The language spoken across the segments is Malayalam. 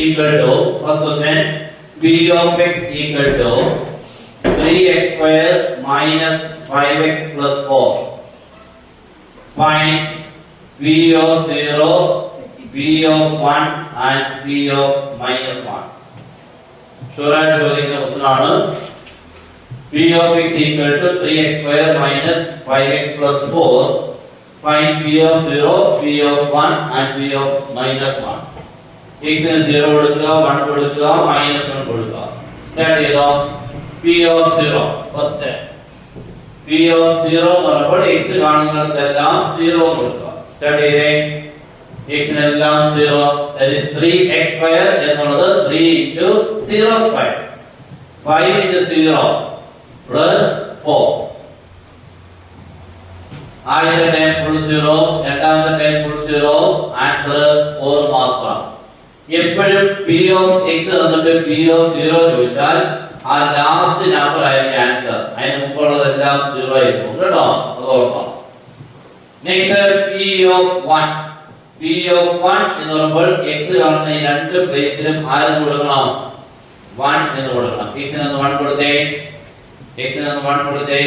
equal to, first question, p of x equal to 3x square minus 5x plus 4. Find p of 0, p of 1 and p of minus 1. Sure ആയിട്ട് ചോദിക്കുന്ന ക്വസ്റ്റ്യൻ ആണ്. p of x equal to 3x square minus 5x plus 4. Find p of 0, p of 1 and p of minus 1. x ന് 0 കൊടുക്കുക, 1 കൊടുക്കുക, minus 1 കൊടുക്കുക. സ്റ്റാർട്ട് ചെയ്തോ. p of 0 first p of 0 എന്ന് പറയുമ്പോൾ x കാണുന്നിടത്തെല്ലാം 0 കൊടുക്കുക. സ്റ്റാർട്ട് ചെയ്തേ. x നെല്ലാം 0, that is 3x square എന്നുള്ളത് 3 into 0 square. 5 into 0 plus 4. ആദ്യത്തെ ടൈം ഫുൾ 0, രണ്ടാമത്തെ ടൈം ഫുൾ 0, ആൻസർ 4 മാത്രം. എപ്പോഴും p of x എന്നിട്ട് p of 0 ചോദിച്ചാൽ ആ ലാസ്റ്റ് നമ്പർ ആയിരിക്കും ആൻസർ. അതിന് മുമ്പുള്ളതെല്ലാം 0 ആയിരിക്കും കേട്ടോ, അത് ഓർക്കണം. Next p of 1. p of 1 എന്ന് പറയുമ്പോൾ x കാണുന്ന ഈ രണ്ട് പ്ലേസിലും ആരും കൊടുക്കണം, 1 എന്ന് കൊടുക്കണം. x ന് 1 കൊടുത്തേ, x ന് 1 കൊടുത്തേ,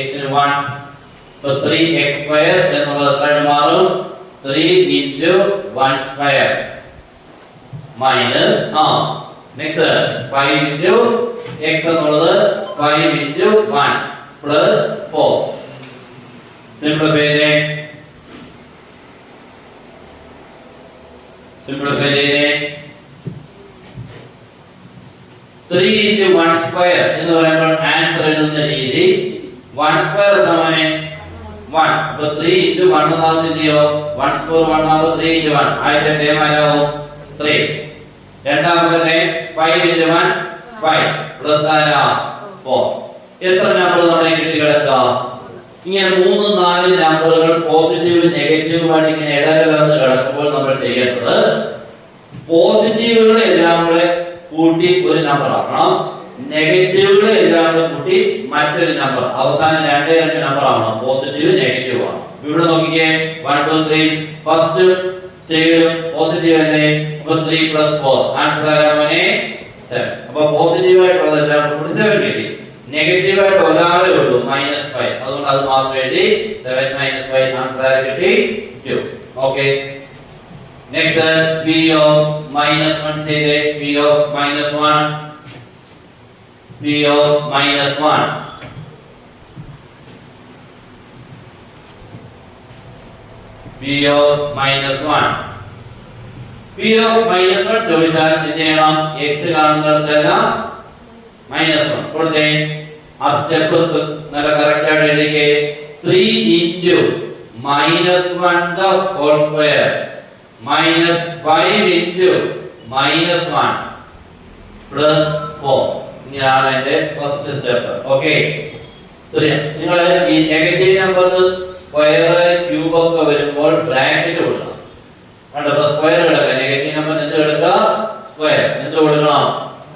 x ന് 1. So 3x square എന്നുള്ളത് എത്രയായിട്ട് മാറും? 3 into 1 square minus next 5 into x എന്നുള്ളത് 5 into 1 plus 4. Simplify ചെയ്തേ. 3 into 1 square എന്ന് പറയുമ്പോൾ ആൻസർ എഴുതുന്ന രീതി 1 square എന്നാണ് 1. അപ്പോൾ 3 into 1 എന്നാണ് ചെയ്യോ. 1 square 1 ആവുമ്പോൾ 3 into 1. ആദ്യത്തെ ടൈം ആരാവും 3. രണ്ടാമത്തെ ടൈം 5 into 1 5 പ്ലസ് 4. എത്ര നമ്പർ നമ്മളെ കിട്ടി കിടക്കാം? ഇങ്ങനെ 3 4 നമ്പറുകൾ പോസിറ്റീവ് നെഗറ്റീവുമായിട്ട് ഇങ്ങനെ ഇടകലർന്ന് കിടക്കുമ്പോൾ നമ്മൾ ചെയ്യേണ്ടത് പോസിറ്റീവുകളെ എല്ലാം കൂടെ കൂട്ടി ഒരു നമ്പർ ആക്കണം, നെഗറ്റീവുകളെ എല്ലാം കൂടെ കൂട്ടി മറ്റൊരു നമ്പർ, അവസാനം രണ്ടേ നമ്പർ ആവണം. പോസിറ്റീവ് നെഗറ്റീവ് ആണ്. ഇവിടെ നോക്കിക്കേ 1 2 3 ഫസ്റ്റ് തേർഡ് പോസിറ്റീവ് അല്ലേ. അപ്പോൾ 3 plus 4 ആൻസർ ആരാമനെ 7. അപ്പോൾ പോസിറ്റീവ് ആയിട്ടുള്ളത് എല്ലാം കൂടി 7 കിട്ടി. നെഗറ്റീവ് ആയിട്ട് ഒരാളേ ഉള്ളൂ -5, അതുകൊണ്ട് അത് മാത്രം എഴുതി 7 - 5 ആൻസർ കിട്ടി 2. ഓക്കേ. നെക്സ്റ്റ് p of -1 ചെയ്തേ. p of -1, p of -1, p of -1, p of -1 ചോദിച്ചാൽ എന്ത് ചെയ്യണം? x കാണുന്നിടത്തെല്ലാം -1 കൊടുത്തേ. ആ സ്റ്റെപ്പ് നല്ല കറക്റ്റ് ആയിട്ട് എഴുതിക്കേ. 3 into -1 the whole square minus 5 into -1 plus 4. ഇതാണ് അതിന്റെ ഫസ്റ്റ് സ്റ്റെപ്പ്. ഓക്കേ. നിങ്ങൾ ഈ നെഗറ്റീവ് നമ്പറിന് സ്ക്വയർ ക്യൂബ് ഒക്കെ വരുമ്പോൾ ബ്രാക്കറ്റ് കൊടുക്കണം. കണ്ടോ, സ്ക്വയർ എടുക്കുക. നെഗറ്റീവ് നമ്പർ എന്ത് എടുക്കുക? സ്ക്വയർ. എന്ത് കൊടുക്കണം?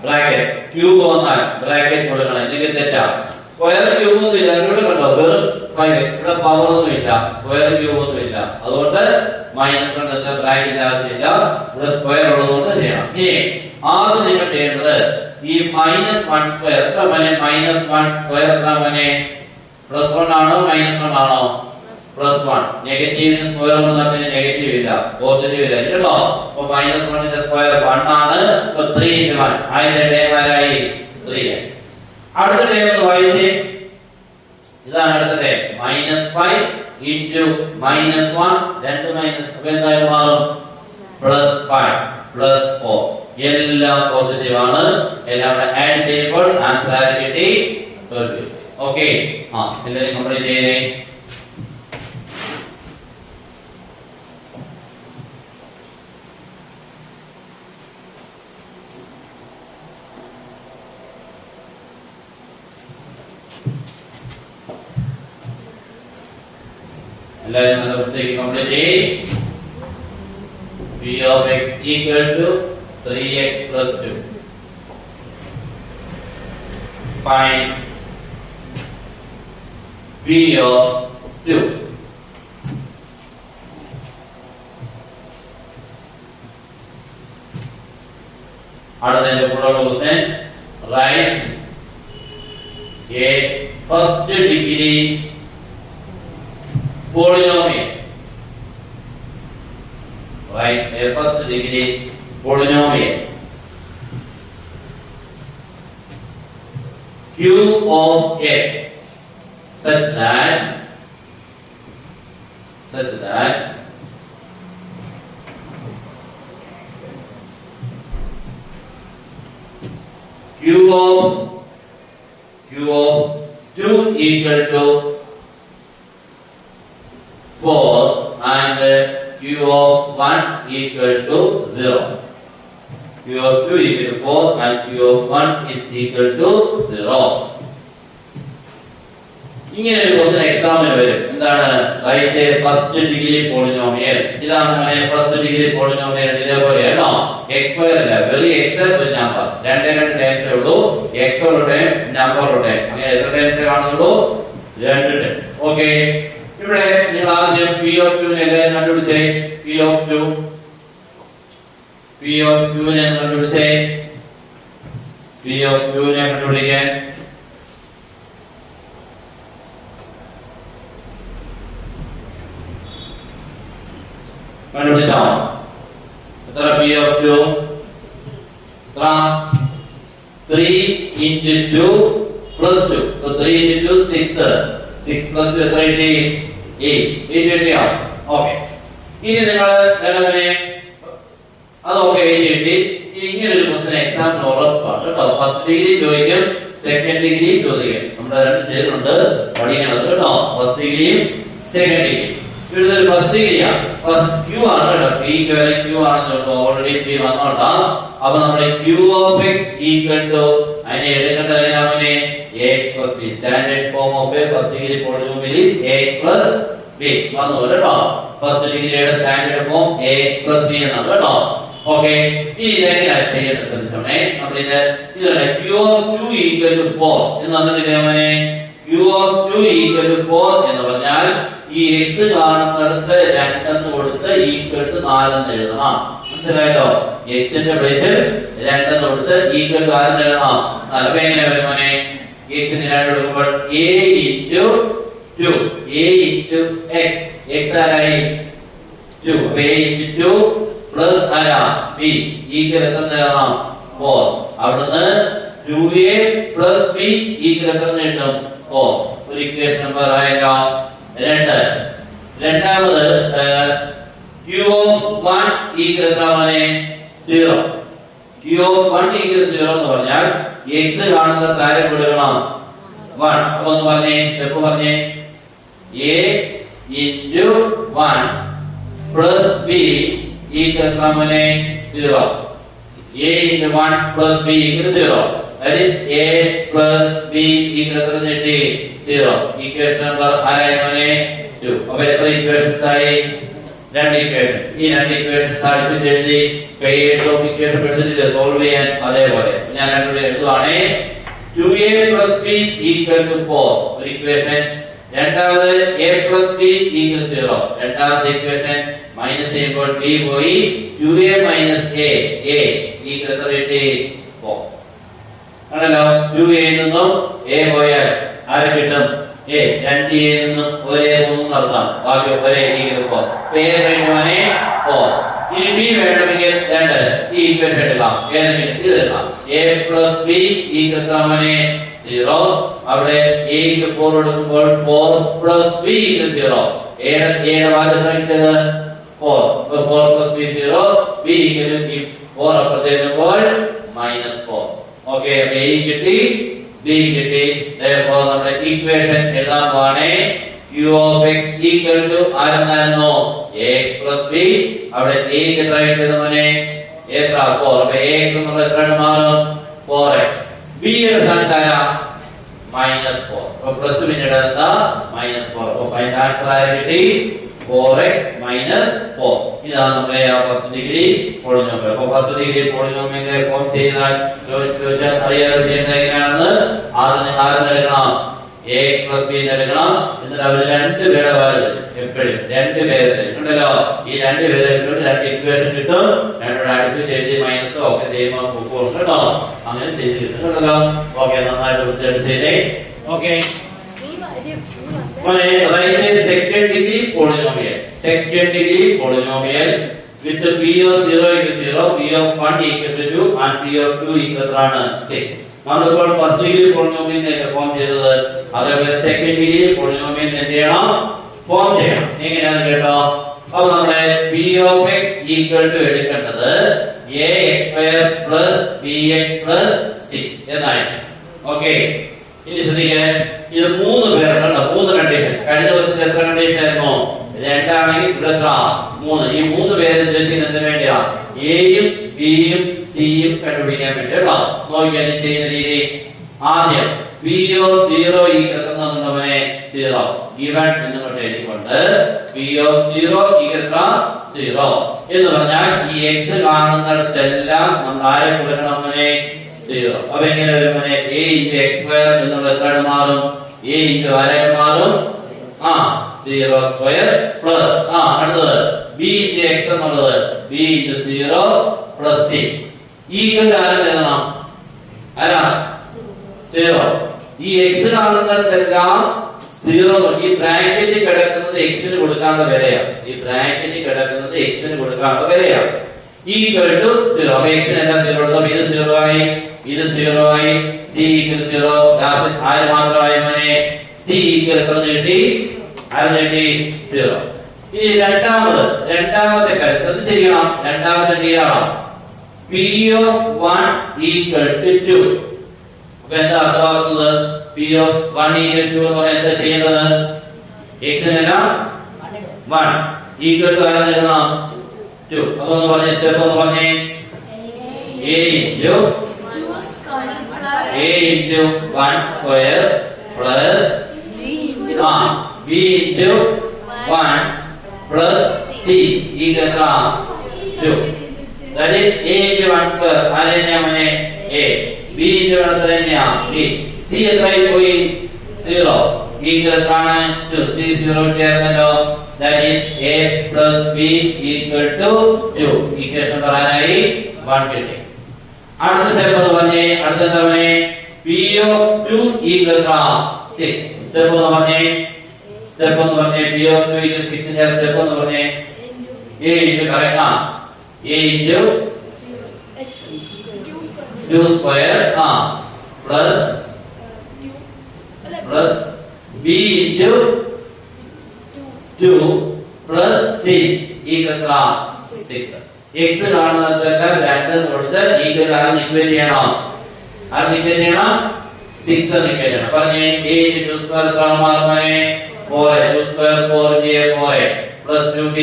ബ്രാക്കറ്റ്. ക്യൂബ് വന്നാൽ ബ്രാക്കറ്റ് കൊടുക്കണം. ഇല്ലെങ്കിൽ തെറ്റാ. സ്ക്വയർ ക്യൂബ് ഒന്നും ഇല്ല. ഇവിടെ കണ്ടോ വെറും 5. ഇവിടെ പവർ ഒന്നും ഇല്ല, സ്ക്വയർ ക്യൂബ് ഒന്നും ഇല്ല. അതുകൊണ്ട് -1 എന്ന ബ്രാക്കറ്റ് ആവശ്യമില്ല. ഇവിടെ സ്ക്വയർ ഉള്ളതുകൊണ്ട് ചെയ്യണം. ഇനി ആദ്യം നിങ്ങൾ ചെയ്യേണ്ടത് ഈ -1 സ്ക്വയർ എത്ര മനെ? -1 സ്ക്വയർ എത്ര മനെ? +1 ആണോ -1 ആണോ? +1. നെഗറ്റീവിന് സ്ക്വയർ ഒന്നും തന്നെ നെഗറ്റീവ് ഇല്ല, പോസിറ്റീവ് ഇല്ല കേട്ടോ. അപ്പോൾ -1 ന്റെ സ്ക്വയർ 1 ആണ്. അപ്പോൾ 3 into 1 അതിന്റെ ടൈം ആയി 3 ആയി. അടുത്ത ടൈം ഒന്ന് വായിച്ചേ. ഇതാണ് അടുത്ത ടൈം. -5 into -1 2 മൈനസ് അപ്പോൾ എന്തായാലും മാറും +5 +4. എല്ലാം പോസിറ്റീവ് ആണ്. എല്ലാം ആഡ് ചെയ്യുമ്പോൾ ആൻസർ ആയി കിട്ടി 30. ഓക്കേ. എല്ലാവരും കംപ്ലീറ്റ് ചെയ്തേ. എല്ലാവരും നല്ല വൃത്തിയാക്കി കംപ്ലീറ്റ് ചെയ്യ്. p of x equal to 3x plus 2. Find p of 2. അടുത്ത question write a first degree polynomial. Right, a first degree polynomial. Q of x such that Q of 2 equal to 4 and Q of 1 equal to 0. Q of 2 equal to 4 and Q of 1 is equal to 0. ഇങ്ങനെ ഒരു ക്വസ്റ്റ്യൻ എക്സാമിന് വരും. എന്താണ്? Write a first degree polynomial. ഇതാണ് നമ്മുടെ first degree polynomial. ഇതേപോലെയാണോ? x square അല്ല, വെറും x ഒരു നമ്പർ. രണ്ട് ടൈംസേ ഉള്ളൂ. x ഒരു ടൈം നമ്പർ ഒരു ടൈം. അങ്ങനെ എത്ര ടൈംസേ കാണുന്നുള്ളൂ? രണ്ട് ടൈം. ഓക്കേ, ഇവിടെ നിങ്ങൾ ആദ്യം p of q നെ കണ്ടുപിടിച്ചേ. p of q നെ കണ്ടുപിടിച്ചേ. p of q നെ കണ്ടുപിടിക്കാൻ കണ്ടുപിടിച്ചോ? എത്ര p of q? 3 into 2 plus 2. So 3 into 6. 6 plus 2 എത്ര കിട്ടി? 8 കിട്ടിയോ? ഓക്കേ, ഇനി നിങ്ങൾ എങ്ങനെ അത് ഓക്കേ കിട്ടി. ഇങ്ങനെ ഒരു ക്വസ്റ്റ്യൻ എക്സാമിന് ഉറപ്പാണ് കേട്ടോ. ഫസ്റ്റ് ഡിഗ്രി ചോദിക്കും, സെക്കൻഡ് ഡിഗ്രി ചോദിക്കും. നമ്മൾ രണ്ട് ചെയ്തിട്ടുണ്ട്, പഠിക്കണം കേട്ടോ. ഫസ്റ്റ് ഡിഗ്രിയും സെക്കൻഡ് ഡിഗ്രി. ഇവിടെ ഫസ്റ്റ് ഡിഗ്രിയാണ്, Q ആണ് കേട്ടോ. P Q ആണെന്ന് ഓൾറെഡി P വന്നോട്ടാ. അപ്പൊ നമ്മുടെ Q of x equal to അതിനെ എടുക്കേണ്ട അതിനെ ax plus b. Standard form of a first degree polynomial is ax plus b. വന്നു കേട്ടോ. ഫസ്റ്റ് ഡിഗ്രിയുടെ standard form ax plus b എന്നാണ് കേട്ടോ. ഓക്കേ, ഈ ഇതെങ്ങനെയാണ് ചെയ്യുന്നത് ശ്രദ്ധിച്ചോണേ. നമ്മൾ ഇതാണ് Q of 2 equal to 4 എന്ന് പറഞ്ഞില്ലേ മോനെ? Q of 2 equal to 4 എന്ന് പറഞ്ഞാൽ ഈ x കാണുന്നിടത്ത് 2 എന്ന് കൊടുത്ത് equal to 4 എന്ന് എഴുതണം. മനസ്സിലായോ? x ന്റെ പ്ലേസിൽ 2 എന്ന് കൊടുത്ത് equal to 4 എന്ന് എഴുതണം. അപ്പൊ എങ്ങനെ വരും മോനെ? x ന് 2 കൊടുക്കുമ്പോൾ a into 2 a into x. x ആരായി? 2. a into 2 plus ആരാ? b equal എത്ര എഴുതണം? 4. അവിടുന്ന് 2a plus b equal എത്ര കിട്ടും? 4. ഒരു ഇക്വേഷൻ നമ്പർ ആയല്ലോ 2. രണ്ടാമത് Q of 1 equal എത്ര മോനെ? 0. Q of 1 equal 0 എന്ന് പറഞ്ഞാൽ x കാണുന്ന കാര്യം കൊടുക്കണം 1. അപ്പോൾ ഒന്ന് പറഞ്ഞേ, സ്റ്റെപ്പ് പറഞ്ഞേ. a into 1 plus b equal എത്ര മോനെ? 0. a into 1 plus b equal 0. That is a plus b equal എത്ര കിട്ടി? 0. ഇക്വേഷൻ നമ്പർ ആരായി മോനെ? 2. അപ്പോൾ എത്ര ഇക്വേഷൻസ് ആയി? രണ്ട് ഇക്വേഷൻസ്. ഈ രണ്ട് ഇക്വേഷൻസ് അടുപ്പിച്ച് എഴുതി പേഴ്സ് ഓഫ് ഇക്വേഷൻ എടുത്തിട്ട് സോൾവ് ചെയ്യാൻ. അതേപോലെ ഞാൻ രണ്ടുകൂടെ എഴുതുവാണേ. 2a plus b equal to 4 ഒരു ഇക്വേഷൻ. രണ്ടാമത് a plus b equal 0 രണ്ടാമത്തെ ഇക്വേഷൻ. മൈനസ് ചെയ്യുമ്പോൾ b പോയി 2a minus a equal എത്ര കിട്ടി? 4. ആണല്ലോ. 2a നിന്നും a പോയാൽ ആരെ കിട്ടും? a. 2a നിന്നും ഒരേ 3 നടത്താം, ബാക്കി ഒരേ equal 4. a വേണമെങ്കിൽ 4. ഇനി b വേണമെങ്കിൽ 2. ഈ ഇക്വേഷൻ എടുക്കാം. ഏതെങ്കിലും ഇത് എടുക്കാം. a plus b equal എത്ര മോനെ? 0. അവിടെ a ക്ക് 4 എടുക്കുമ്പോൾ 4 plus b equal 0. a യുടെ വാല്യൂ കിട്ടിയത് 4. അപ്പോൾ 4 plus b 0. b equal 4 അപ്പുറത്തേക്കുമ്പോൾ -4. Okay, a കിട്ടി, b കിട്ടി. therefore നമ്മുടെ ഇക്വേഷൻ എഴുതാൻ പോവാണേ. Q of x equal to ആരെന്നായിരുന്നു? ax plus b. അവിടെ a ക്ക് എത്ര കിട്ടിയത് മോനെ? എത്ര? 4. അപ്പോൾ ax നമ്മൾ എത്ര മാറും? 4x. b യുടെ സ്ഥാനത്ത് ആരാ? -4. അപ്പോൾ പ്ലസ് പിന്നീട് എന്താ? -4. അപ്പോൾ ഫൈനൽ ആൻസർ ആരെ കിട്ടി? 4x -4. ഇതാണ് നമ്മുടെ ഫസ്റ്റ് ഡിഗ്രി പോളിനോമിയൽ. അപ്പോൾ ഫസ്റ്റ് ഡിഗ്രി പോളിനോമിയലിനെ ഫോം ചെയ്താൽ ചോദിച്ചാൽ അറിയാതെ ചെയ്യുന്നത് എങ്ങനെയാണെന്ന് ആദ്യം നിങ്ങൾ ആരെന്ന് എടുക്കണം? ax plus b എന്ന് എടുക്കണം. എന്നിട്ട് എന്നിട്ട് അവർ രണ്ടുപേരുടെ വാല് എപ്പോഴും രണ്ടുപേരെ ഉണ്ടല്ലോ. ഈ രണ്ടുപേരെ രണ്ട് ഇക്വേഷൻ കിട്ടും. രണ്ടോട് അടുപ്പിച്ച് എഴുതി മൈനസോ ഒക്കെ ചെയ്യുമ്പോൾ ബുക്കും കേട്ടോ. അങ്ങനെ ചെയ്ത് കിട്ടുന്നുണ്ടല്ലോ. ഓക്കെ, നന്നായിട്ട് വൃത്തിയായിട്ട് ചെയ്തേ. Okay, second degree polynomial. Second degree polynomial with p of 0 equal 0, p of 1 equal to 2 and p of 2 equal to 6. നമ്മളിപ്പോൾ ഫസ്റ്റ് ഡിഗ്രി പോളിനോമിയലിനെ ഫോം ചെയ്തത്, അതേപോലെ സെക്കൻഡ് ഡിഗ്രി പോളിനോമിയലിനെ എന്ത് ചെയ്യണം? ഫോം ചെയ്യണം. എങ്ങനെയാണെന്ന് കേട്ടോ. അപ്പോൾ നമ്മുടെ p of x equal to എടുക്കേണ്ടത് ax² plus bx plus c എന്നാണ്. ഓക്കെ, ഇനി ശ്രദ്ധിക്കുക, ഇത് മൂന്ന് പേരുണ്ട്, മൂന്ന് കണ്ടീഷൻ. കഴിഞ്ഞ ദിവസത്തെ എത്ര കണ്ടീഷൻ ആയിരുന്നു? രണ്ടാണെങ്കിൽ ഇവിടെ എത്ര? മൂന്ന്. ഈ മൂന്ന് പേര് ഉദ്ദേശിക്കുന്നത് വേണ്ടിയാ എയും ബിയും സിയും കണ്ടുപിടിക്കാൻ വേണ്ടി കേട്ടോ. നോക്കിയാൽ ചെയ്യുന്ന രീതി, ആദ്യം p of 0 equal to 0 given എന്ന് എഴുതിക്കൊണ്ട് p of 0 equal to 0 എന്ന് പറഞ്ഞാൽ ഈ x കാണുന്നിടത്തെല്ലാം നമ്മൾ ആരെ കൊടുക്കണം? 0. അപ്പൊ എങ്ങനെ വരും? a into x² എന്നുള്ളത് എത്രയാണ് മാറും? a into ആരായിട്ട് മാറും? 0 square plus അടുത്തത് b into x എന്നുള്ളത് b into 0 plus c. equal to ആരെ എഴുതണം? ആരാ? 0. ഈ x കാണുന്നിടത്തെല്ലാം 0. ഈ ബ്രാക്കറ്റിൽ കിടക്കുന്നത് x ന് കൊടുക്കാനുള്ള വിലയാണ്. ഈ ബ്രാക്കറ്റിൽ കിടക്കുന്നത് x ന് കൊടുക്കാനുള്ള വിലയാണ്. equal to 0. അപ്പൊ x ന് എന്താ 0 കൊടുത്തപ്പോൾ ഇത് 0 ആയി, ഇത് 0 ആയി, c equal 0. ലാസ്റ്റ് ആര് മാത്രമായി? c equal കിട്ടി, ആര് കിട്ടി? 0. ഇനി രണ്ടാമത്തെ കാര്യം ശ്രദ്ധിച്ചിരിക്കണം. രണ്ടാമത്തെ ഡീലാണ് p of 1 equal to 2. അപ്പൊ എന്താ അർത്ഥമാക്കുന്നത്? p of 1 equal to 2 എന്ന് പറഞ്ഞാൽ എന്താ ചെയ്യേണ്ടത്? x ന് 1 equal to ആരെന്ന് എഴുതണം? 2. അപ്പൊ ഒന്ന് പറഞ്ഞേ, സ്റ്റെപ്പ് ഒന്ന് പറഞ്ഞേ. a into 1 square plus b into 1 plus c equal to 2. That is a into 1 square ആരെന്നെയാ മോനെ? a. b into 1 എത്രയാ? b. c എത്രയായി പോയി? 0. equal ആണ് 2. c 0 ചേർന്നല്ലോ. That is a plus b equal to 2. Equation പറയാനായി 1 കിട്ടി. അടുത്ത സ്റ്റെപ്പ് എന്ന് പറഞ്ഞേ, അടുത്ത തവണ p of 2 equal to 6. Step എന്ന് പറഞ്ഞേ, p of 2 equal 6 ന്റെ സ്റ്റെപ്പ് എന്ന് പറഞ്ഞേ a into correct a into 2 square plus b into 2 plus c equal to 6. x കാണുന്നതെല്ലാം 2 കൊടുത്ത് equal ആണെന്ന് ഇക്വേറ്റ് ചെയ്യണം. 6 എന്ന് ഇക്വേറ്റ് ചെയ്യണം. പറഞ്ഞേ a into 2 square എത്ര മാറുമേ? 4. 2 square 4 into 4 plus 2b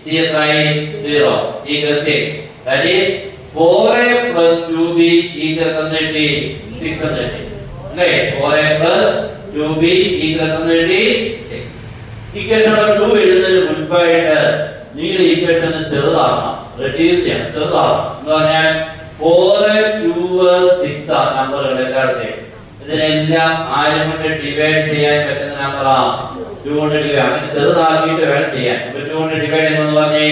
c എത്രയായി? 0 equal 6. That is 4a plus 2b equal 6 അല്ലേ? 4a plus 2b equal 6. Equation number 2 എഴുതുന്നതിന് മുൻപായിട്ട് നിങ്ങൾ ഇക്വേഷൻ ഒന്ന് ചെറുതാക്കണം, റെഡ്യൂസ് ചെയ്യണം, ചെറുതാക്കണം. എന്ന് പറഞ്ഞാൽ 4 2 6 ആ നമ്പറുകൾ എല്ലായിടത്തെ. ഇതിനെല്ലാം ആരും കൊണ്ട് ഡിവൈഡ് ചെയ്യാൻ പറ്റുന്ന നമ്പറാണ് 2 കൊണ്ട് ഡിവൈഡ്. അങ്ങനെ ചെറുതാക്കിയിട്ട് വേണം ചെയ്യാൻ. അപ്പൊ 2 കൊണ്ട് ഡിവൈഡ് ചെയ്യുമ്പോൾ പറഞ്ഞേ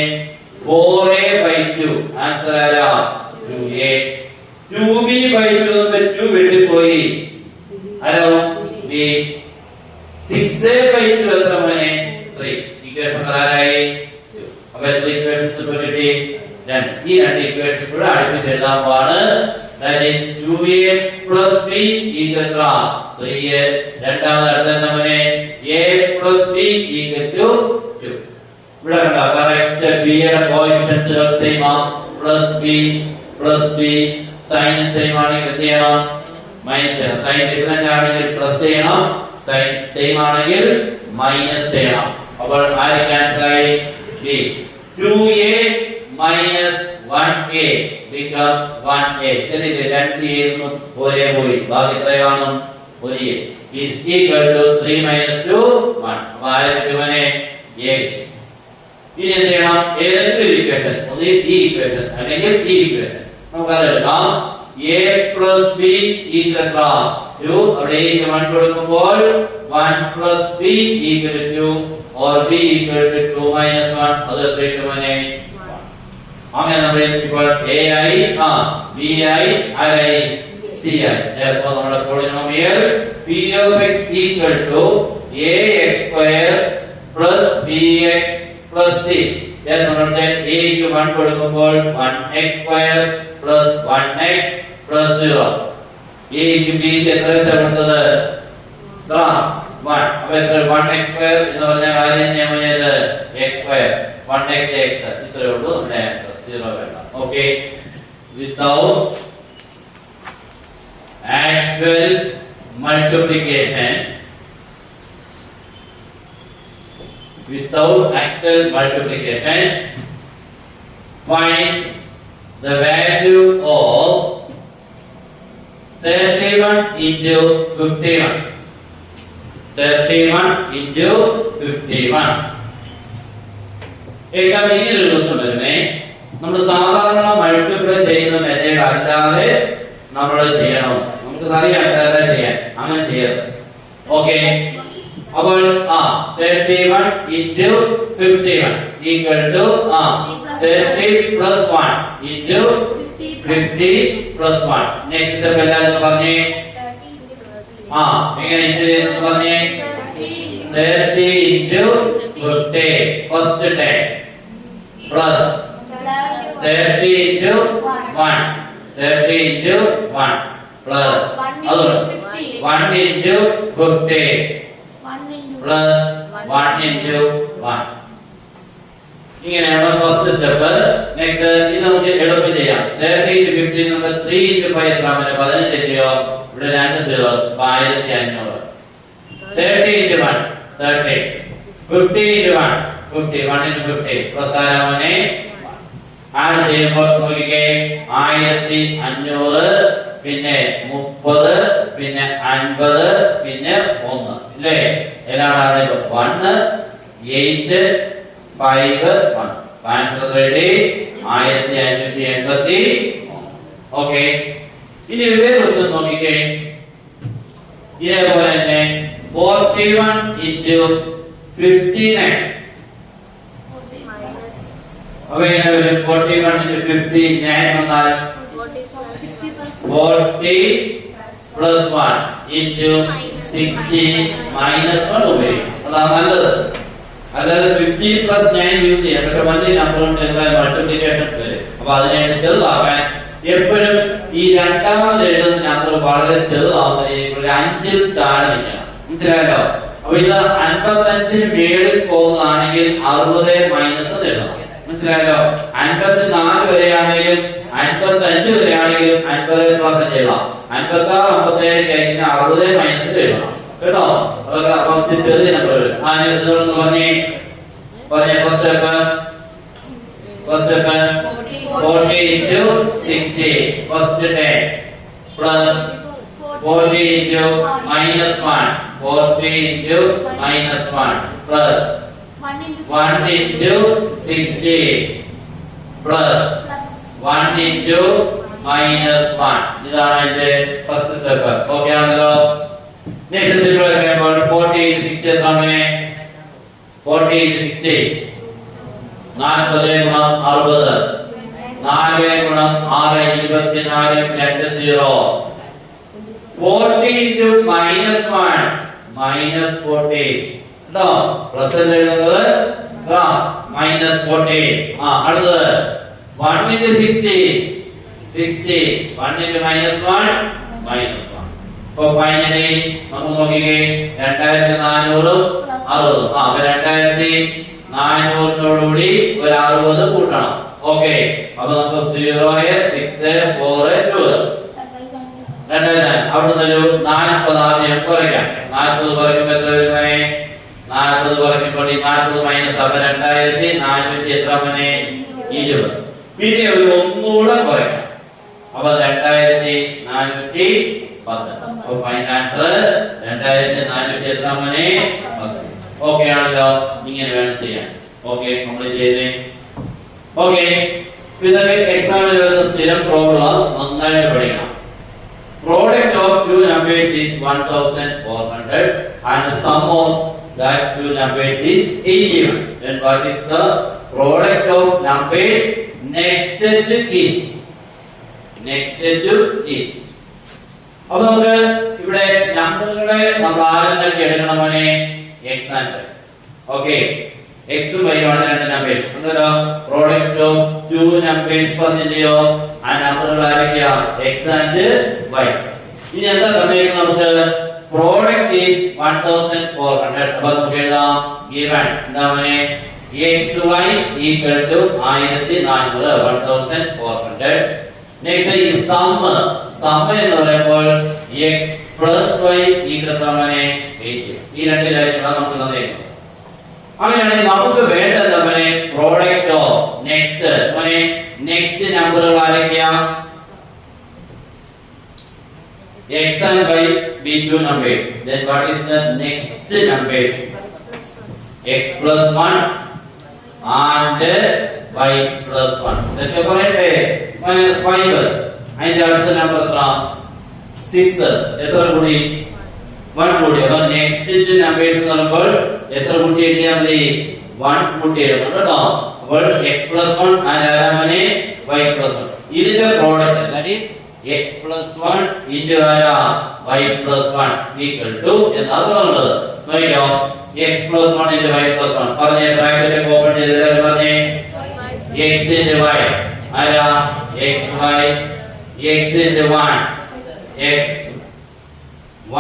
4a/2 ആൻസർ ആരാ? 2a. 2b/2 എന്ന് 2 വെട്ടിപ്പോയി, ആരോ? b. 6a/2 എത്ര മോനെ? 3. ഇക്വേഷൻ ആരായി? അപ്പൊ എത്ര ഇക്വേഷൻസ് കിട്ടി? 2. ഈ രണ്ട് ഇക്വേഷൻസ് കൂടെ അടുപ്പിച്ച് എഴുതാൻ പോവാണ്. That is 2a plus b equal to 3a. രണ്ടാമത് അടുത്ത മോനെ a plus b equal to 2. ഇവിടെ കണ്ടോ കറക്റ്റ് b യുടെ കോഎഫിഷ്യൻസുകൾ സെയിം ആണ്. പ്ലസ് b സൈൻ സെയിം ആണെങ്കിൽ എന്ത് ചെയ്യണം? മൈനസ് ചെയ്യണം. സൈൻ ഡിഫറെന്റ് ആണെങ്കിൽ പ്ലസ് ചെയ്യണം, സൈൻ സെയിം ആണെങ്കിൽ മൈനസ് ചെയ്യണം. അപ്പോൾ ആര് ക്യാൻസൽ ആയി? b. 2a minus 1a becomes 1a. ശരി, 2a ഒരേ പോയി, ബാക്കി എത്രയാണ്? 1a is equal to 3 minus 2 1. അപ്പോൾ ആര് കിട്ടുമനെ? a. ഇനി എന്ത് ചെയ്യണം? ഏതെങ്കിലും ഇക്വേഷൻ, ഒന്ന് ഈ ഇക്വേഷൻ അല്ലെങ്കിൽ ഈ ഇക്വേഷൻ നമുക്ക് അതെടുക്കാം. a plus b equal to 2. അവിടെ 1 കൊടുക്കുമ്പോൾ 1 plus b equal to or b equal to 2 minus 1 അത് എത്ര കിട്ടുമനെ അങ്ങനെ നമ്മൾ ഇപ്പോൾ ai bi ri ci therefore നമ്മുടെ polynomial p of x equal to ax square plus bx plus c then നമ്മുടെ a ക്ക് 1 കൊടുക്കുമ്പോൾ 1x square plus 1x plus 0 a ക്ക് b ക്ക് എത്ര ചേർക്കുന്നത് 1 അപ്പോൾ എത്ര 1x square എന്ന് പറഞ്ഞ കാര്യം നിയമം ഏത് x square 1x x ഇത്രയേ ഉള്ളൂ നമ്മുടെ ആൻസർ 0 വേണ്ട okay without actual multiplication find the value of 31 into 51 example ഇങ്ങനെ ഒരു ക്വസ്റ്റ്യൻ വരുന്നേ നമ്മൾ സാധാരണ മൾട്ടിപ്ലൈ ചെയ്യുന്ന മെത്തേഡ് അല്ലാതെ നമ്മൾ ചെയ്യണം നമുക്ക് അറിയാം ചെയ്യാൻ അങ്ങനെ ചെയ്യരുത് ഓക്കേ അപ്പോൾ 31 into 51 equal to 30 plus 1 into 50 plus 1 next step എല്ലാവരും പറഞ്ഞേ എങ്ങനെ ഇൻടു ചെയ്യുന്നു പറഞ്ഞേ 30 into 50 first 10 plus 30 into 1 plus 1 into 50 plus 1 into 1 ഇങ്ങനെയാണ് ഫസ്റ്റ് സ്റ്റെപ്പ് നെക്സ്റ്റ് ഇത് നമുക്ക് എളുപ്പം ചെയ്യാം 30 into 50 നമ്മൾ 3 into 5 എത്ര വരും 15 ചെയ്യോ ഇവിടെ രണ്ട് zeros 1500 30 into 1 30 50 into 1 50 1 into 50 plus ആരാമനെ add ചെയ്യുമ്പോൾ നോക്കിക്കേ 1500 പിന്നെ 30 പിന്നെ 50 പിന്നെ 1 ഇല്ലേ ഏതാണ് 1 8 5 1 530 1580 ഓക്കേ ഇനി ഇതേ ക്വസ്റ്റ്യൻ നോക്കിക്കേ ഇതേപോലെ തന്നെ 41 into 59 अब ये 41 into 59 വന്നാൽ 40 plus 1 into 60 minus 1 ഉപയോഗിക്കും അതാണ് നല്ലത് അല്ലാതെ 50 plus 9 യൂസ് ചെയ്യാം പക്ഷെ വലിയ നമ്പർ കൊണ്ട് എന്തായാലും മൾട്ടിപ്ലിക്കേഷൻ വരും അപ്പോൾ അതിനെ ചെറുതാക്കാൻ എപ്പോഴും ഈ രണ്ടാമത് എഴുതുന്ന നമ്പർ വളരെ ചെറുതാവുന്ന രീതിയിൽ ഒരു 5 ൽ താഴെ നിൽക്കണം മനസ്സിലായല്ലോ അപ്പോൾ ഇത് 55 ന് മേളിൽ പോകുന്നതാണെങ്കിൽ 60 മൈനസ് എഴുതണം മനസ്സിലായല്ലോ 54 വരെയാണെങ്കിലും 55 വരെയാണെങ്കിലും 50 പ്ലസ് എഴുതാം 56 57 കഴിഞ്ഞാൽ 60 മൈനസ് എഴുതണം കേട്ടോ അതൊക്കെ കുറച്ച് ചെറിയ നമ്പർ വരും ആ ഇതൊന്ന് പറഞ്ഞേ first step 40 into 60 first 10 plus 40 into minus 1 40 into minus 1 plus 1 into 60 plus 1 into minus 1 ഇതാണ് ഇതിന്റെ ഫസ്റ്റ് സ്റ്റെപ്പ് ഓക്കേ ആണല്ലോ നെക്സ്റ്റ് സ്റ്റെപ്പ് വരുമ്പോൾ 40 into 60 എത്രയാണ് 40 into 60 40 ഗുണം 60 4 ഗുണം 6 24 2 0 40 into minus 1 minus 40 കേട്ടോ പ്ലസ് എഴുതുന്നത് minus 40 അടുത്തത് 1 into 60 1 into minus 1 minus 1 അപ്പോൾ ഫൈനലി നമുക്ക് നോക്കിക്കേ 2400 60 അപ്പോൾ 2400 കൂടി ഒരു 60 കൂട്ടണം ഓക്കേ അപ്പോൾ നമുക്ക് 0 6 4 2 അവിടുന്ന് ഒരു 40 ആദ്യം കുറയ്ക്കാം 40 കുറയ്ക്കുമ്പോൾ എത്ര വരും 40 കുറയ്ക്കുമ്പോൾ 40 മൈനസ് അപ്പോൾ 2400 എത്ര മനെ 20 പിന്നെ ഒരു ഒന്നുകൂടെ കുറയ്ക്കാം അപ്പോൾ 2410 അപ്പോൾ ഫൈനൽ ആൻസർ 2400 എത്ര മനെ 10 ഓക്കേ ആണല്ലോ ഇങ്ങനെ വേണം ചെയ്യാൻ ഓക്കേ കംപ്ലീറ്റ് ചെയ്തേ ഓക്കേ ഇതൊക്കെ എക്സാമിൽ വരുന്ന സ്ഥിരം പ്രോബ്ലം നന്നായിട്ട് പഠിക്കണം. Product of two numbers is 1400. and the sum of that two numbers is 81. Then what is the product of numbers next to each? Next to each. അപ്പോൾ നമുക്ക് ഇവിടെ നമ്പറുകളെ നമ്മൾ ആരെന്നൊക്കെ എടുക്കണം മോനെ? x and y. Okay, x ഉം y ആണ് രണ്ട് നമ്പേഴ്സ്. എന്തോ പ്രോഡക്റ്റ് ഓഫ് ടു നമ്പേഴ്സ് പറഞ്ഞില്ലയോ? ആ നമ്പറുകൾ ആരൊക്കെയാ? x and y. ഇനി എന്താ തന്നേക്കുന്നത് നമുക്ക്? Product is 1400. അപ്പോൾ നമുക്ക് എഴുതാം given എന്താ മോനെ? xy equal to 1400 1400. നെക്സ്റ്റ് ഈ സം എന്ന് പറയുമ്പോൾ x plus y equal to 80. ഈ രണ്ട് കാര്യങ്ങളാണ് നമുക്ക് തന്നേക്കുന്നത്. അങ്ങനെയാണെങ്കിൽ നമുക്ക് വേണ്ടത് മോനെ പ്രോഡക്റ്റ് ഓഫ് നെക്സ്റ്റ് മോനെ നെക്സ്റ്റ് നമ്പറുകൾ ആരൊക്കെയാ? x and y be two numbers. Then what is the next numbers? x plus 1 and y plus 1. ഇതൊക്കെ പറയട്ടെ. -5. അതിന്റെ അടുത്ത നമ്പർ എത്ര? 6. എത്ര കൂടി? 1 കൂടി. അപ്പോൾ നെക്സ്റ്റ് നമ്പേഴ്സ് എന്ന് പറയുമ്പോൾ എത്ര കൂട്ടി എഴുതിയാൽ മതി? 1 കൂട്ടി എഴുതണം കേട്ടോ. അപ്പോൾ x plus 1 and ആരാമനെ y plus 1. ഇതിന്റെ product that is x plus 1 into y plus 1 equal to എന്നാണ് പറയുന്നത്. നോക്കിയോ x plus 1 into y plus 1 പറഞ്ഞേ ബ്രാക്കറ്റ് ഓപ്പൺ ചെയ്തിട്ട് പറഞ്ഞേ x into y ആരാ xy x into 1 x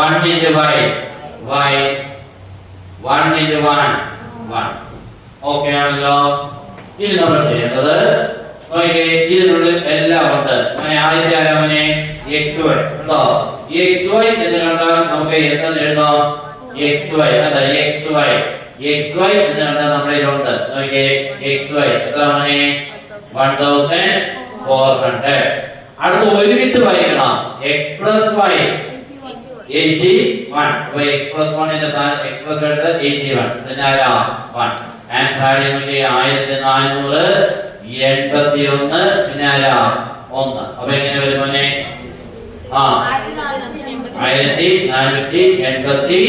1 into y y 1 into 1 1. Okay ആണല്ലോ. ഇത് നമ്മൾ ചെയ്യേണ്ടത് നോക്കിയേ ഇതിനുള്ളിൽ എല്ലാം ഉണ്ട്. അങ്ങനെ ആദ്യത്തെ ആരാമനെ xy ഉണ്ടോ? xy എന്ന് കണ്ടാൽ നമുക്ക് എന്തെന്ന് എഴുതാം? xy അതാ xy എന്ന് കണ്ടാൽ നമ്മുടെ ഇതിലുണ്ട്. നോക്കിയേ xy എത്രയാണ്? 1400. അടുത്ത ഒരുമിച്ച് വായിക്കണം x plus y 81. അപ്പോൾ x plus 1 ന്റെ സ്ഥാനം x plus 1 എടുത്ത് 81. പിന്നെ ആരാ 1. ആൻസർ ആണെങ്കിൽ 1481. പിന്നെ ആരാ 1. അപ്പോൾ എങ്ങനെ വരും മോനെ? 1480.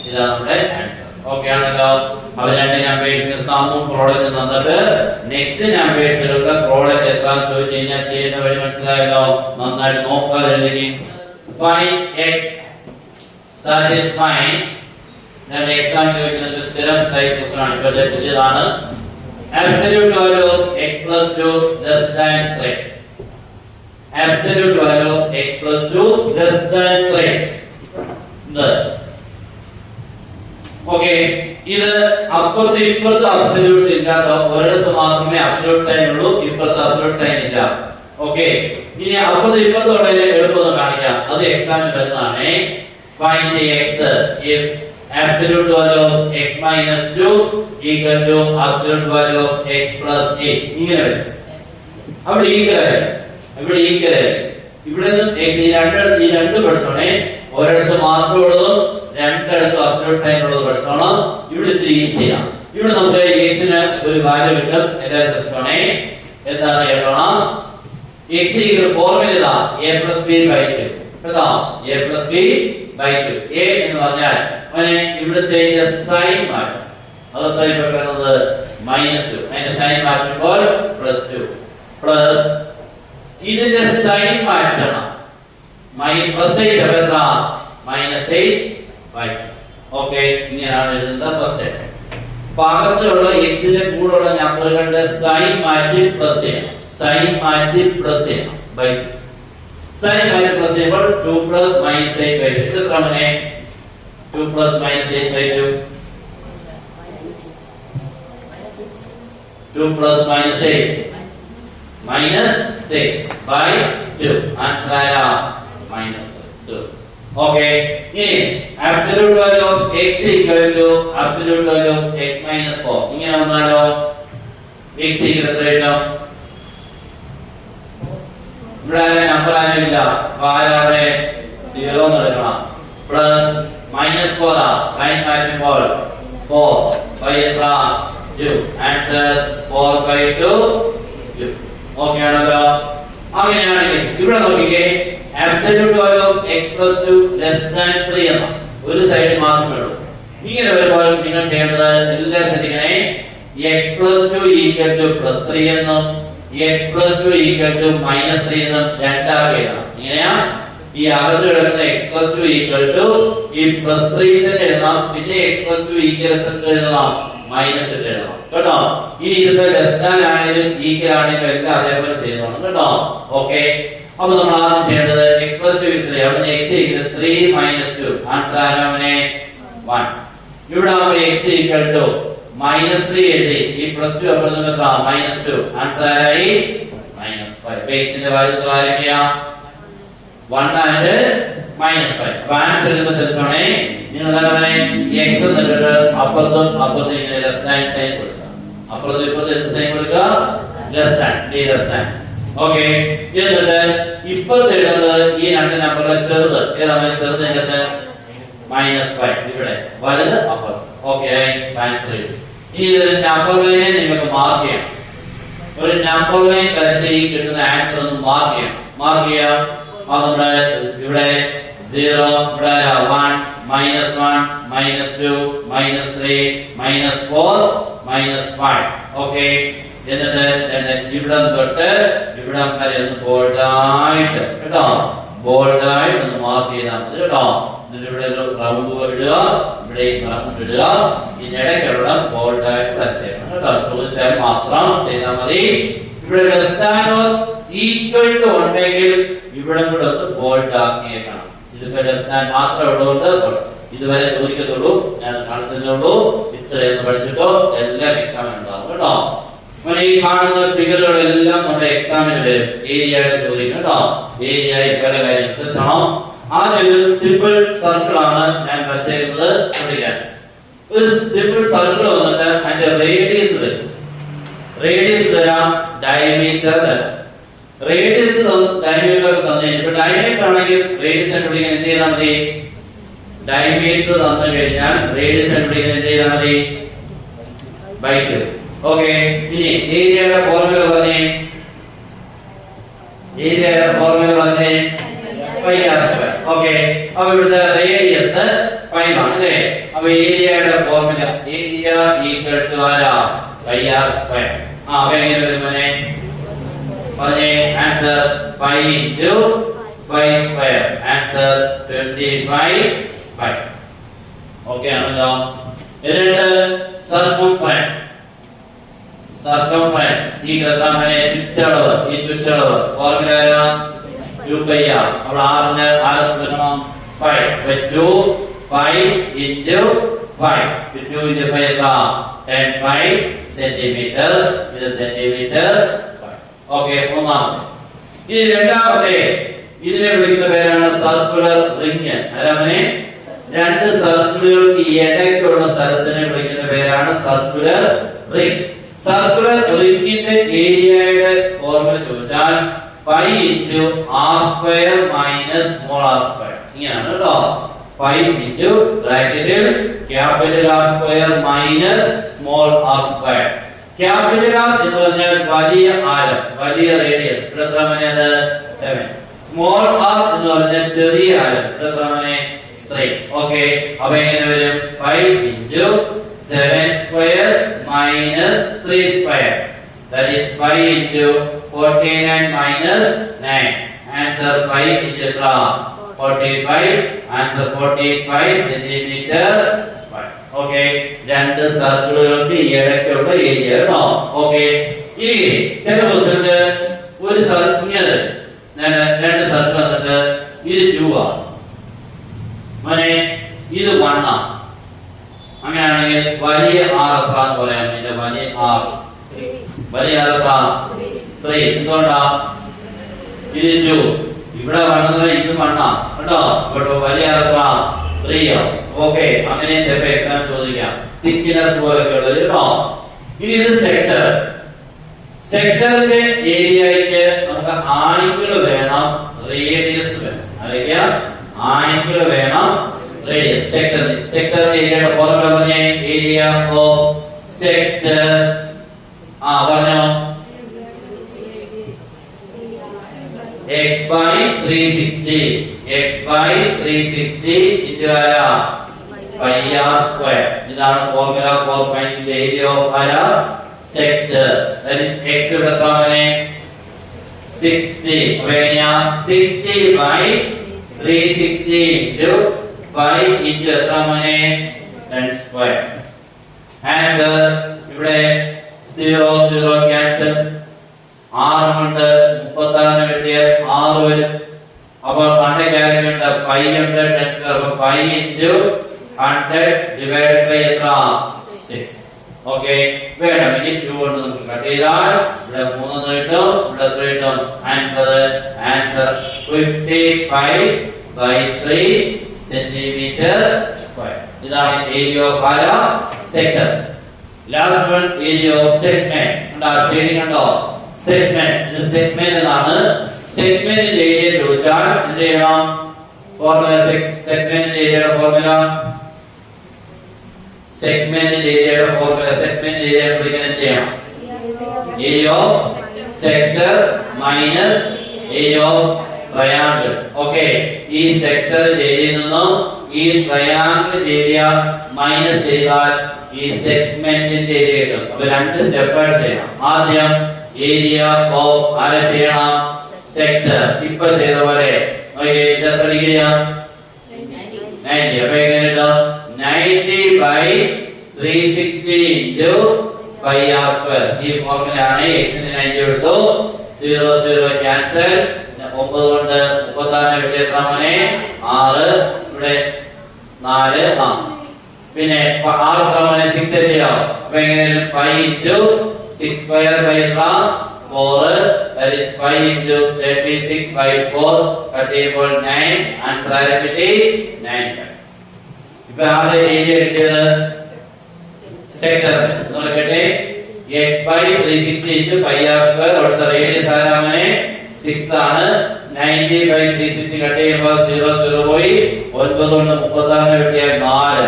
ഇതാണ് നമ്മുടെ ആൻസർ. ഓക്കേ ആണല്ലോ. അപ്പോൾ രണ്ട് നമ്പേഴ്സിന്റെ സമ്മും പ്രോഡക്റ്റും തന്നിട്ട് നെക്സ്റ്റ് നമ്പേഴ്സിലുള്ള പ്രോഡക്റ്റ് എത്രയാണെന്ന് ചോദിച്ചു കഴിഞ്ഞാൽ ചെയ്യുന്ന വഴി മനസ്സിലായല്ലോ. നന്നായിട്ട് നോക്കാതെ എഴുതി. Find x satisfying then exam ചോദിക്കുന്നത് സ്ഥിരം ടൈപ്പ് ക്വസ്റ്റ്യൻ ആണ്. ഇപ്പോൾ ഇതാണ് absolute value of x plus 2 less than 3. Absolute value of x plus 2 less than 3. Okay, ഇത് അപ്പുറത്ത് ഇപ്പുറത്ത് അബ്സല്യൂട്ട് ഇല്ലാത്ത ഒരിടത്ത് മാത്രമേ അബ്സല്യൂട്ട് സൈൻ ഉള്ളൂ, ഇപ്പുറത്ത് അബ്സല്യൂട്ട് സൈൻ ഇല്ല. ഓക്കേ, ഇനി അപ്പുറത്ത് ഇപ്പുറത്തോടെ എളുപ്പം കാണിക്കാം. അത് എക്സാമിന് വരുന്നതാണ്. Find x if absolute value of x minus 2 equal to absolute value of x plus 8. ഇങ്ങനെ വരും. അവിടെ ഇവിടെ ഇവിടെ ഈ രണ്ട് പഠിച്ചോണേ. ഒരിടത്ത് മാത്രമേ ഉള്ളൂ, രണ്ടിടത്തും അബ്സല്യൂട്ട് സൈൻ ഉള്ളത് പഠിച്ചോണം. ഇവിടെ ഇത് ഈസിയാണ്. ഇവിടെ നമുക്ക് x ന് ഒരു വാല്യൂ കിട്ടും. എല്ലാവരും ശ്രദ്ധിച്ചോണേ. എന്താണ് എഴുതണം? x ഈക്വൽ ഫോർമുല ഇതാ a plus b by 2. കേട്ടോ? a plus b by 2. a എന്ന് പറഞ്ഞാൽ ഇവിടുത്തെ സൈൻ മാറ്റും. അതൊക്കെ പറയുന്നത് -2. അതിന്റെ സൈൻ മാറ്റുമ്പോൾ +2 പ്ലസ് ഇതിന്റെ സൈൻ മാറ്റണം. +8 എത്ര? -8 by 2. ഓക്കേ, ഇങ്ങനെയാണ് എഴുതുന്നത്. ഫസ്റ്റ് ഭാഗത്തുള്ള x ന്റെ കൂടെയുള്ള നമ്പറുകളുടെ സൈൻ മാറ്റി പ്ലസ് ചെയ്യണം. സൈൻ മാറ്റി പ്ലസ് ചെയ്യണം by 2. സൈൻ മാറ്റി പ്ലസ് ചെയ്യുമ്പോൾ 2 plus -8 by 2. എത്ര മനെ? 2 plus -8 by 2. 2 plus -8 -6 by 2. Answer -2. Okay. ഇനി absolute value of x equal to absolute value of x minus 4. ഇങ്ങനെ വന്നാലോ x equal to ഇവിടെ നമ്പർ ആരുമില്ല. ആരാവിടെ 0 എന്ന് എടുക്കണം. പ്ലസ് -4 സൈൻ മാറ്റുമ്പോൾ 4 by എത്ര? 2. Answer 4 by 2. ഓക്കേ ആണല്ലോ. അങ്ങനെയാണെങ്കിൽ ഇവിടെ നോക്കിക്കേ absolute value of x plus 2 less than 3 എന്ന ഒരു സൈഡ് മാത്രമേ ഇങ്ങനെ വരുമ്പോൾ നിങ്ങൾ ചെയ്യേണ്ടത് എല്ലാം ശ്രദ്ധിക്കണേ. x + 2 = +3 എന്നും x + 2 = -3 എന്നും രണ്ടാക്കി എഴുതണം. ഇങ്ങനെയാ ഈ അകത്ത് കിടക്കുന്ന x + 2 ഈ +3 തന്നെ എഴുതണം. പിന്നെ x + 2 എഴുതണം, മൈനസ് എഴുതണം കേട്ടോ. ഇനി ഇതിന്റെ ലെസ് ദാൻ ആണെങ്കിലും ഈക്വൽ ആണെങ്കിലും എല്ലാം അതേപോലെ ചെയ്യണം കേട്ടോ. ഓക്കേ, അപ്പോൾ നമ്മൾ ആദ്യം ചെയ്യേണ്ടത് x + 2 അവിടെ x = 3 - 2 ആൻസർ ആരാമനെ 1. ഇവിടെ ആവുമ്പോൾ x = -3 എഴുതി ഈ +2 അപ്പുറത്ത് എത്ര -2 ആൻസർ ആയി -5. ബേസിന്റെ വാല്യൂസ് ആരൊക്കെയാ 1 ആൻഡ് -5. അപ്പോൾ ആൻസർ എഴുതുമ്പോൾ ശ്രദ്ധിച്ചോണേ. നിങ്ങൾ എന്താണ് x എന്നിട്ട് അപ്പുറത്തും ഇങ്ങനെ ലെസ് ദാൻ സൈൻ കൊടുക്കുക. അപ്പുറത്തും ഇപ്പുറത്തും എന്ത് സൈൻ കൊടുക്കുക? Less than, less than. Okay, എന്നിട്ട് ഇപ്പുറത്ത് എഴുതുന്നത് ഈ രണ്ട് നമ്പറിലെ ചെറുത് ഏതാണ്? ചെറുത് എഴുതുന്നത് -5 ഇവിടെ, വലുത് അപ്പുറത്ത്. ഓക്കേ, ആൻസർ എഴുതി. ഇനി ഇതൊരു നമ്പർ ലൈനെ നിങ്ങൾക്ക് മാർക്ക് ചെയ്യാം. ഒരു നമ്പർ ലൈൻ വരച്ച് ഈ കിട്ടുന്ന ആൻസർ ഒന്ന് മാർക്ക് ചെയ്യാം. മാർക്ക് ചെയ്യാം. നമ്മുടെ ഇവിടെ 0, ഇവിടെ 1, -1, -2, -3, -4, -5. ഓക്കേ, എന്നിട്ട് ഇവിടെ തൊട്ട് ഇവിടെ വരെ ഒന്ന് ബോൾഡായിട്ട് കേട്ടോ, ബോൾഡായിട്ട് ഒന്ന് മാർക്ക് ചെയ്താൽ മതി കേട്ടോ. എന്നിട്ട് ഇവിടെ ഒരു റൗണ്ട് ഇടുക, ഇവിടെ റൗണ്ട് ഇടുക, ഇതിനിടയ്ക്കുള്ള ബോൾഡായിട്ട് വരച്ചേക്കണം കേട്ടോ. ചോദിച്ചാൽ മാത്രം ചെയ്താൽ മതി. ഇവിടെ ഈക്വൽ ടു ഉണ്ടെങ്കിൽ ഇവിടെ കൂടെ ഒന്ന് ബോൾഡ് ആക്കിയേക്കണം. ഇതിപ്പോ മാത്രമേ ഉള്ളതുകൊണ്ട് ഇതുവരെ ചോദിക്കത്തുള്ളൂ, ഞാൻ കാണിച്ചതേ ഇത്രയൊന്ന് പഠിച്ചിട്ടോ എല്ലാം എക്സാമിന് ഉണ്ടാവും കേട്ടോ. അങ്ങനെ ഈ കാണുന്ന ഫിഗറുകളെല്ലാം നമ്മുടെ എക്സാമിന് വരും. ഏരിയയുടെ ചോദിക്കും കേട്ടോ. ഏരിയ പല കാര്യം ശ്രദ്ധിക്കണം. ആദ്യം ഒരു സിമ്പിൾ സർക്കിൾ ആണ് ഞാൻ വരച്ചിരിക്കുന്നത്. ശ്രദ്ധിക്കാൻ ഒരു സിമ്പിൾ സർക്കിൾ വന്നിട്ട് അതിന്റെ റേഡിയസ് വരും. റേഡിയസ് തരാം, ഡയമീറ്റർ തരാം. റേഡിയസ് ഡയമീറ്റർ തന്നിട്ട് ഡയമീറ്റർ ആണെങ്കിൽ റേഡിയസ് കണ്ടുപിടിക്കാൻ എന്ത് ചെയ്താൽ മതി? ഡയമീറ്റർ തന്നു കഴിഞ്ഞാൽ റേഡിയസ് കണ്ടുപിടിക്കാൻ എന്ത് ചെയ്താൽ മതി? ബൈ 2. ഓക്കേ, ഇനി ഏരിയയുടെ ഫോർമുല പറഞ്ഞേ. ഏരിയയുടെ ഫോർമുല പറഞ്ഞേ പൈ ആർ സ്ക്വയർ. ഓക്കേ, അപ്പോൾ ഇവിടുത്തെ റേഡിയസ് 5 ആണ് അല്ലേ? അപ്പോൾ ഏരിയയുടെ ഫോർമുല ഏരിയ = ആരാ? Pi r square. അപ്പോൾ എങ്ങനെ വരും മോനെ? പറഞ്ഞേ answer pi × 5 square. Answer 25/5. Okay ആണല്ലോ. എന്നിട്ട് സർക്കംഫറൻസ്. സർക്കംഫറൻസ് ഈ കൃതമനെ ചുറ്റളവ്, ഈ ചുറ്റളവ് ഫോർമുല 2πr. അപ്പോൾ r ന് r കൊടുക്കണം 5. അപ്പോൾ 2π × 5. 2 × 5 10π സെന്റിമീറ്റർ. ഇത് സെന്റിമീറ്റർ സ്ക്വയർ. ഓക്കേ, മൂന്നാമത്തെ. ഇനി രണ്ടാമത്തെ ഇതിനെ വിളിക്കുന്ന പേരാണ് സർക്കുലർ റിംഗ്. അല്ലാതെ രണ്ട് സർക്കിളുകൾക്ക് ഇടയ്ക്കുള്ള സ്ഥലത്തിനെ വിളിക്കുന്ന പേരാണ് സർക്കുലർ റിംഗ്. സർക്കുലർ റിംഗിന്റെ ഏരിയയുടെ ഫോർമുല ചോദിച്ചാൽ പൈ × r² - r². ഇങ്ങനെയാണ് കേട്ടോ. പൈ × ബ്രാക്കറ്റിൽ capital R² - small r². Capital R എന്ന് പറഞ്ഞാൽ വലിയ ആരം, വലിയ റേഡിയസ്. ഇവിടെ എത്ര മണിയാണ്? 7. സ്മോൾ r എന്ന് പറഞ്ഞാൽ ചെറിയ ആരം. ഇവിടെ എത്ര മണി? 3. ഓക്കേ, അപ്പോൾ എങ്ങനെ വരും? Pi × 7² - 3². That is pi × 49 - 9. Answer pi × 45. Answer 45 centimeter square. Okay, രണ്ട് സർക്കിളുകൾക്ക് ഇടയ്ക്കുള്ള ഏരിയ കേട്ടോ. ഓക്കേ, ഇനി ചില ക്വസ്റ്റ്യനില് ഒരു സർക്കിൾ രണ്ട് സർക്കിൾ വന്നിട്ട് ഇത് 2 ആണ്, മോനെ ഇത് 1 ആണ്. അങ്ങനെയാണെങ്കിൽ വലിയ r എത്രയാണെന്ന് പറയാം. ഇതിന്റെ വലിയ r വലിയ r എത്ര? 3. എന്തുകൊണ്ടാ? ഇത് 2. ഇവിടെ വന്നത് ഇത് 1 ആണ് കേട്ടോ. ഇവിടെ വലിയ r എത്ര? 3 ആണ്. ഓക്കേ, അങ്ങനെ ചിലപ്പോൾ എക്സാം ചോദിക്കാം. തിക്നെസ് പോലൊക്കെ ഉള്ളത് കേട്ടോ. ഇനി ഇത് സെക്ടർ. സെക്ടറിന്റെ ഏരിയയ്ക്ക് നമുക്ക് ആംഗിൾ വേണം, റേഡിയസ് വേണം. അല്ലെങ്കിൽ ആംഗിൾ വേണം, റേഡിയസ്. സെക്ടർ ഏരിയയുടെ ഫോർമുല പറഞ്ഞേ. ഏരിയ ഓഫ് സെക്ടർ പറഞ്ഞോ x/360. x/360 into pi r square. ഇതാണ് formula for finding the area of a sector. That is x എത്ര മോനെ 60. അപ്പോ 60 by 360 into pi into എത്ര മോനെ 10 square. Answer ഇവിടെ 0 0 cancel. 6 കൊണ്ട് 36 കിട്ടിയാൽ 6 വരും. അപ്പോൾ 100 കാൽക്കുലേറ്റ് pi ഉണ്ട് 10 സ്ക്വയർ. അപ്പോൾ pi into 100 divided by എത്ര 6. ഓക്കേ, വേണമെങ്കിൽ 2 കൊണ്ട് നമുക്ക് കട്ട് ചെയ്താൽ ഇവിടെ 3 കിട്ടും, ഇവിടെ 3 കിട്ടും. Answer 55 by 3 centimeter square. ഇതാണ് area of a sector. Last one area of segment. കണ്ടോ ഷേഡിംഗ് കണ്ടോ? സെഗ്മെന്റ്, ഇത് സെഗ്മെന്റ് ആണ്. സെഗ്മെന്റിന്റെ ഏരിയ ചോദിച്ചാൽ എന്ത് ചെയ്യണം? ഫോർമുല സെഗ്മെന്റിന്റെ ഏരിയയുടെ ഫോർമുല സെഗ്മെന്റിന്റെ ഏരിയയുടെ ഫോർമുല സെഗ്മെന്റ് ഏരിയ കണ്ടുപിടിക്കാൻ ചെയ്യണം. Area of sector minus area of triangle. Okay, ഈ സെക്ടറിന്റെ ഏരിയയിൽ നിന്നും ഈ ട്രയാങ്കിൾ ഏരിയ മൈനസ് ചെയ്താൽ ഈ സെഗ്മെന്റിന്റെ ഏരിയ കിട്ടും. അപ്പൊ രണ്ട് സ്റ്റെപ്പായിട്ട് ചെയ്യണം. ആദ്യം ഏരിയ ഓഫ് ആരെ ചെയ്യണം? സെക്ടർ. ഇപ്പൊ ചെയ്ത പോലെ എത്ര ഡിഗ്രിയാ? 90. അപ്പൊ എങ്ങനെ കിട്ടും? 90 by 360 into pi r square. ഈ ഫോർമുല ആണ്. x ന് 90 എടുത്തു, 0 0 ക്യാൻസൽ. 9 കൊണ്ട് 36 കിട്ടിയ എത്ര മോനെ 6. ഇവിടെ 4. പിന്നെ 6 എത്ര മോനെ 6 എത്തിയോ? അപ്പൊ എങ്ങനെ pi into 6 square by 4. That is pi into 36 by 4. Cut ചെയ്യുമ്പോൾ 9. ആൻസർ ആരെ കിട്ടി? 9. ഇപ്പൊ ആരുടെ ഏരിയ കിട്ടിയത്? സെക്ടർ. നോക്കട്ടെ, x by 360 into pi r square. അവിടുത്തെ റേഡിയസ് ആരാമനെ 6 ആണ്. 90 by 360 കട്ട് ചെയ്യുമ്പോൾ 0 0 പോയി. 9 കൊണ്ട് 36 കിട്ടിയാൽ 4.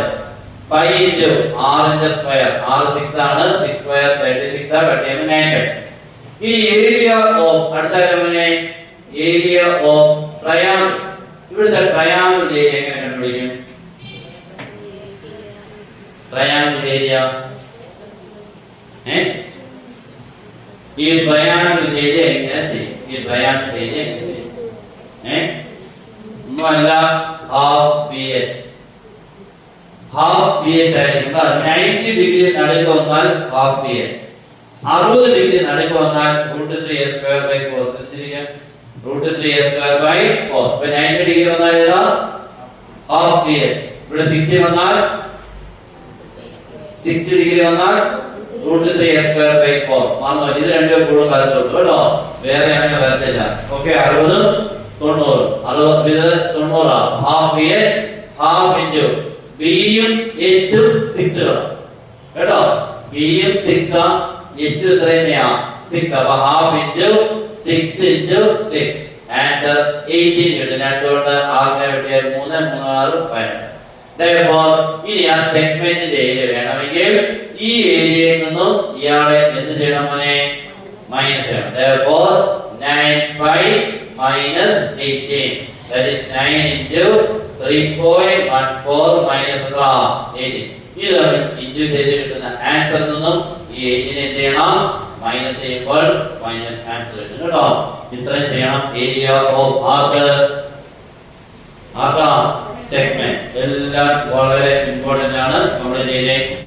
pi into r ന്റെ സ്ക്വയർ. r 6 ആണ്. 6 സ്ക്വയർ 36 ആ. കട്ട് ചെയ്യുമ്പോൾ 9. ഈ ഏരിയ ഓഫ് അടുത്ത ആരാമനെ ഏരിയ ഓഫ് ട്രയാങ്കിൾ. ഇവിടുത്തെ ട്രയാങ്കിൾ ഏരിയ എങ്ങനെ കണ്ടുപിടിക്കും? ട്രയാങ്കിൾ ഏരിയ ഈ ട്രയാങ്കിൾ ഏരിയ എങ്ങനെ ചെയ്യും? ഈ ട്രയാങ്കിൾ ഏരിയ ഒന്നുമല്ല, half B H. Half B H ആയിരിക്കും. 90 ഡിഗ്രി നടുക്ക് വന്നാൽ ഹാഫ് ബി എച്ച്. 60 ഡിഗ്രി നടുക്ക് വന്നാൽ √3a square by 4. ശ്രദ്ധിക്കുക, √3a square by 4. ഇപ്പൊ 90 ഡിഗ്രി വന്നാൽ ഏതാ? Half B H. ഇവിടെ 60 വന്നാൽ 60 ഡിഗ്രി വന്നാൽ √3a square by 4. മാറുന്നു. ഇത് രണ്ടും കൂടെ വരത്തോളൂ കേട്ടോ, വേറെ അങ്ങനെ വരത്തില്ല. ഓക്കെ, 60 90. 60 ഇത് 90. Half B H. Half into B യും എച്ച് 6 കേട്ടോ. ബി യും 6 ആ, എച്ച് എത്ര തന്നെയാ 6. അപ്പൊ ഹാഫ് ഇൻറ്റു 6 ഇൻറ്റു 6. ആൻസർ 18 കിട്ടും. രണ്ടുകൊണ്ട് 6 കിട്ടിയാൽ 3 3 6 12. Therefore, ഇനി ആ സെഗ്മെന്റിന്റെ ഏരിയ വേണമെങ്കിൽ ഈ ഏരിയയിൽ നിന്നും ഇയാളെ എന്ത് ചെയ്യണം മോനെ? മൈനസ് ചെയ്യണം. Therefore, 9 pi minus 18. That is 9 into 3.14 minus 18. ഇതാണ് ഇൻഡ്യൂ ചെയ്ത് കിട്ടുന്ന ആൻസർ നിന്നും ഈ 18 എന്ത് ചെയ്യണം? മൈനസ് ചെയ്യുമ്പോൾ മൈനസ് ആൻസർ കിട്ടും കേട്ടോ. ഇത്രയും ചെയ്യണം. ഏരിയ ഓഫ് ആർക്ക് സെഗ്മെന്റ് എല്ലാം വളരെ ഇമ്പോർട്ടന്റ് ആണ് നമ്മുടെ